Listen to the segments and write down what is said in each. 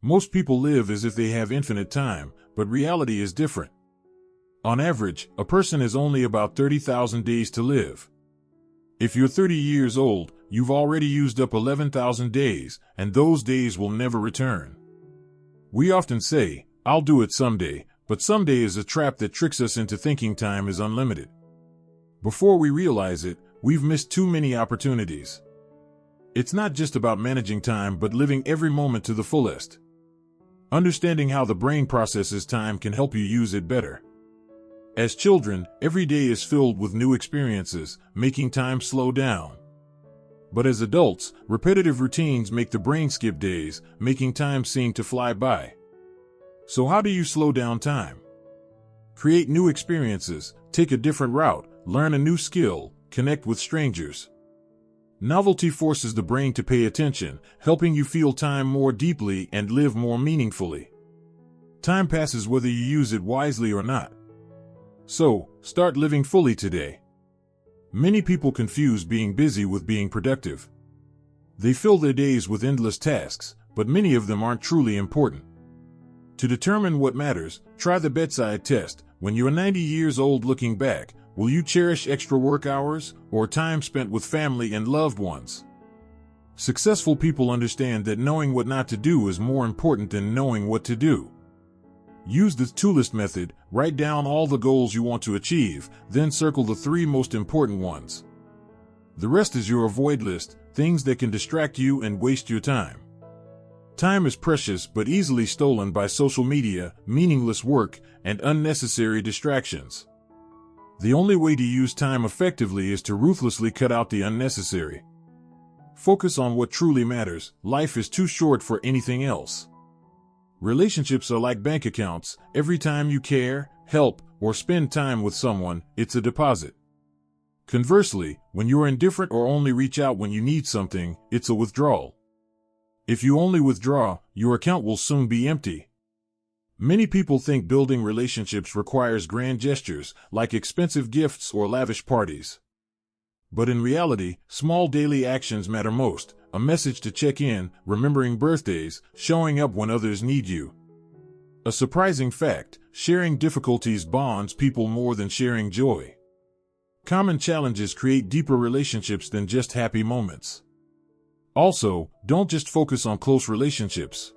Most people live as if they have infinite time, but reality is different. On average, a person has only about 30,000 days to live. If you're 30 years old, you've already used up 11,000 days, and those days will never return. We often say, "I'll do it someday," but someday is a trap that tricks us into thinking time is unlimited. Before we realize it, we've missed too many opportunities. It's not just about managing time but living every moment to the fullest. Understanding how the brain processes time can help you use it better. As children, every day is filled with new experiences, making time slow down. But as adults, repetitive routines make the brain skip days, making time seem to fly by. So how do you slow down time? Create new experiences, take a different route, learn a new skill, connect with strangers. Novelty forces the brain to pay attention, helping you feel time more deeply and live more meaningfully. Time passes whether you use it wisely or not. So, start living fully today. Many people confuse being busy with being productive. They fill their days with endless tasks, but many of them aren't truly important. To determine what matters, try the bedside test. When you're 90 years old looking back, will you cherish extra work hours or time spent with family and loved ones? Successful people understand that knowing what not to do is more important than knowing what to do. Use the to-list method, write down all the goals you want to achieve, then circle the 3 most important ones. The rest is your avoid list, things that can distract you and waste your time. Time is precious but easily stolen by social media, meaningless work, and unnecessary distractions. The only way to use time effectively is to ruthlessly cut out the unnecessary. Focus on what truly matters. Life is too short for anything else. Relationships are like bank accounts. Every time you care, help, or spend time with someone, it's a deposit. Conversely, when you're indifferent or only reach out when you need something, it's a withdrawal. If you only withdraw, your account will soon be empty. Many people think building relationships requires grand gestures, like expensive gifts or lavish parties. But in reality, small daily actions matter most. A message to check in, remembering birthdays, showing up when others need you. A surprising fact, sharing difficulties bonds people more than sharing joy. Common challenges create deeper relationships than just happy moments. Also, don't just focus on close relationships.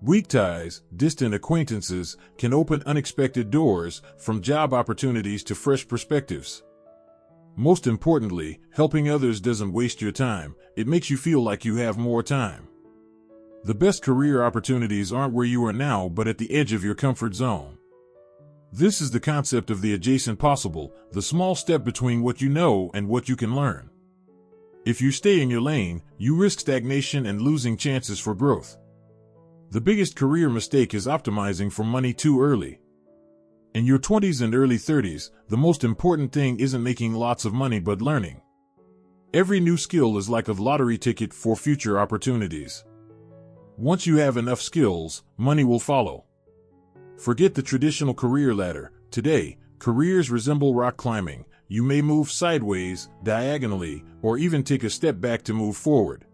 Weak ties, distant acquaintances, can open unexpected doors, from job opportunities to fresh perspectives. Most importantly, helping others doesn't waste your time, it makes you feel like you have more time. The best career opportunities aren't where you are now but at the edge of your comfort zone. This is the concept of the adjacent possible, the small step between what you know and what you can learn. If you stay in your lane, you risk stagnation and losing chances for growth. The biggest career mistake is optimizing for money too early. In your 20s and early 30s, the most important thing isn't making lots of money but learning. Every new skill is like a lottery ticket for future opportunities. Once you have enough skills, money will follow. Forget the traditional career ladder. Today, careers resemble rock climbing. You may move sideways, diagonally, or even take a step back to move forward.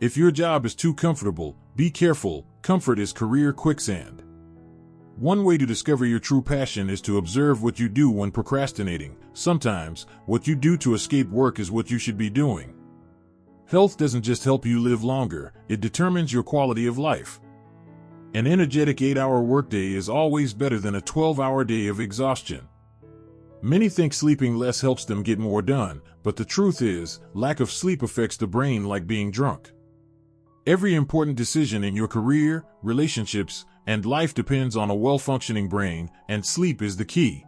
If your job is too comfortable, be careful. Comfort is career quicksand. One way to discover your true passion is to observe what you do when procrastinating. Sometimes, what you do to escape work is what you should be doing. Health doesn't just help you live longer, it determines your quality of life. An energetic 8-hour workday is always better than a 12-hour day of exhaustion. Many think sleeping less helps them get more done, but the truth is, lack of sleep affects the brain like being drunk. Every important decision in your career, relationships, and life depends on a well-functioning brain, and sleep is the key.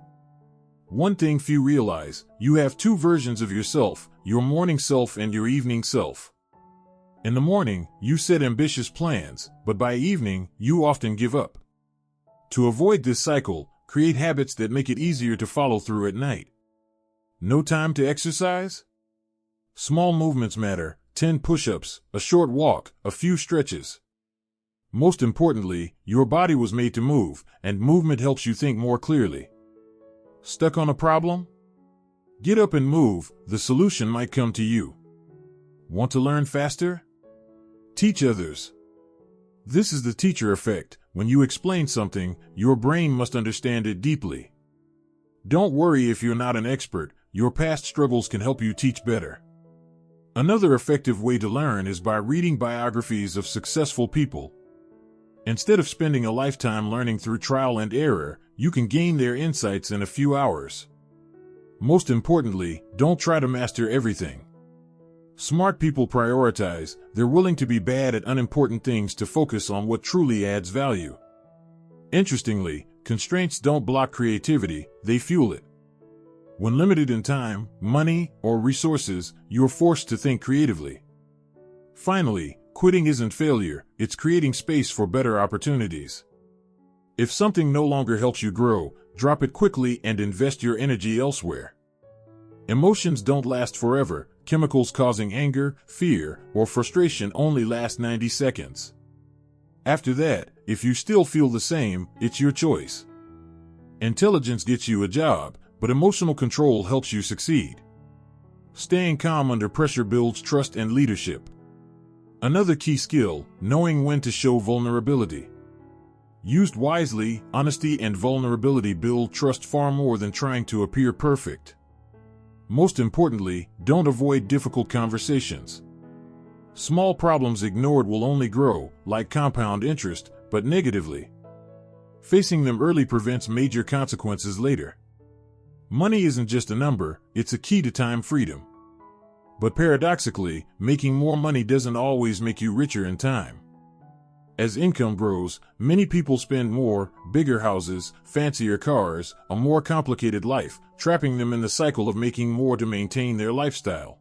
One thing few realize, you have 2 versions of yourself, your morning self and your evening self. In the morning, you set ambitious plans, but by evening, you often give up. To avoid this cycle, create habits that make it easier to follow through at night. No time to exercise? Small movements matter, 10 push-ups, a short walk, a few stretches. Most importantly, your body was made to move, and movement helps you think more clearly. Stuck on a problem? Get up and move, the solution might come to you. Want to learn faster? Teach others. This is the teacher effect. When you explain something, your brain must understand it deeply. Don't worry if you're not an expert, your past struggles can help you teach better. Another effective way to learn is by reading biographies of successful people. Instead of spending a lifetime learning through trial and error, you can gain their insights in a few hours. Most importantly, don't try to master everything. Smart people prioritize. They're willing to be bad at unimportant things to focus on what truly adds value. Interestingly, constraints don't block creativity, they fuel it. When limited in time, money, or resources, you're forced to think creatively. Finally, quitting isn't failure, it's creating space for better opportunities. If something no longer helps you grow, drop it quickly and invest your energy elsewhere. Emotions don't last forever. Chemicals causing anger, fear, or frustration only last 90 seconds. After that, if you still feel the same, it's your choice. Intelligence gets you a job, but emotional control helps you succeed. Staying calm under pressure builds trust and leadership. Another key skill, knowing when to show vulnerability. Used wisely, honesty and vulnerability build trust far more than trying to appear perfect. Most importantly, don't avoid difficult conversations. Small problems ignored will only grow, like compound interest, but negatively. Facing them early prevents major consequences later. Money isn't just a number, it's a key to time freedom. But paradoxically, making more money doesn't always make you richer in time. As income grows, many people spend more, bigger houses, fancier cars, a more complicated life, trapping them in the cycle of making more to maintain their lifestyle.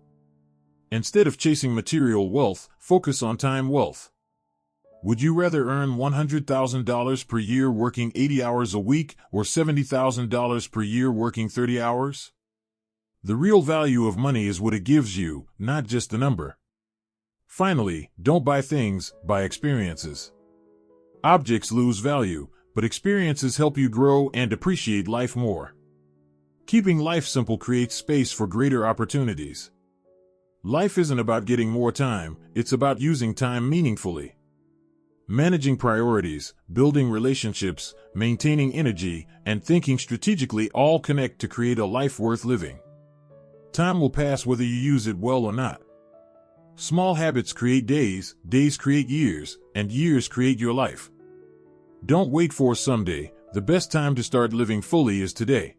Instead of chasing material wealth, focus on time wealth. Would you rather earn $100,000 per year working 80 hours a week or $70,000 per year working 30 hours? The real value of money is what it gives you, not just the number. Finally, don't buy things, buy experiences. Objects lose value, but experiences help you grow and appreciate life more. Keeping life simple creates space for greater opportunities. Life isn't about getting more time, it's about using time meaningfully. Managing priorities, building relationships, maintaining energy, and thinking strategically all connect to create a life worth living. Time will pass whether you use it well or not. Small habits create days, days create years, and years create your life. Don't wait for someday. The best time to start living fully is today.